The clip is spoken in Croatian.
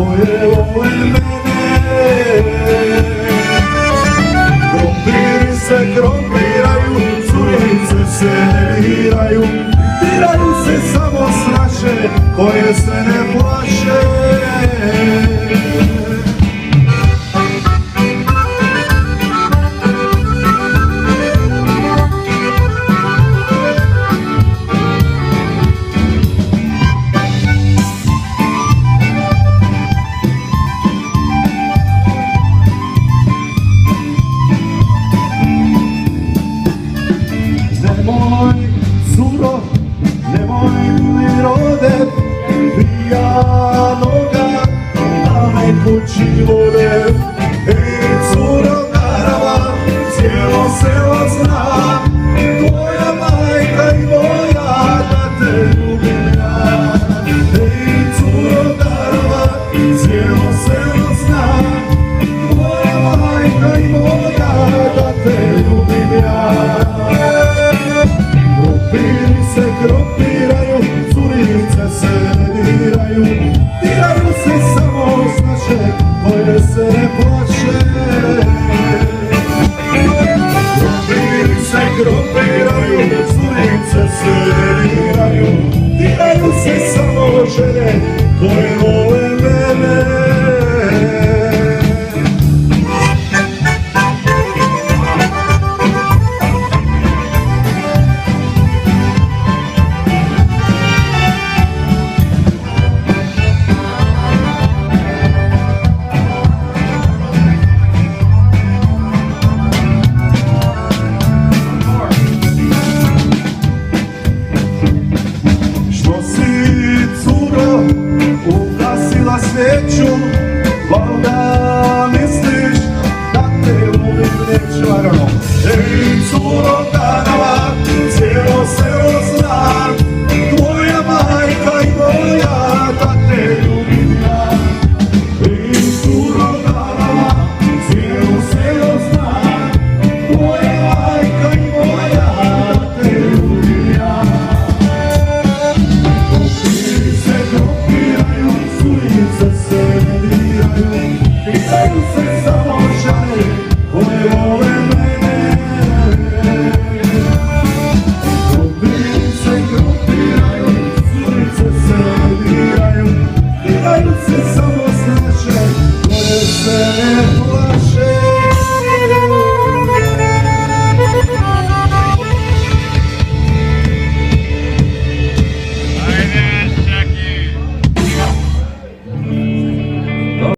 koje vole mene. Krompiri se krompiraju, curice se ne diraju, diraju se samo s naše koje se ne plaše. Nemoj, curo, nemoj mi rode, pijanoga na me kući vode. Ej, curo garava, cijelo selo zna, tvoja majka i moja, da te ljubim ja. Ej, curo garava, cijelo selo zna, tvoja majka i moja, da te ljubim ja. Krompiri se krompiraju, curice se ne diraju, diraju se samo s naše koje se ne plaše. Krompiri se krompiraju, curice se ne diraju, diraju se samo žene koje vole mene. Ugasila svijeću, valjda misliš da te ljubim neću, naravno. Ej, curo garava, cijelo selo zna, tvoja majka i moja, da te ljubim ja. Ej, curo garava, cijelo selo zna, tvoja majka i moja, da te ljubim ja. Curice se ne diraju, diraju se samo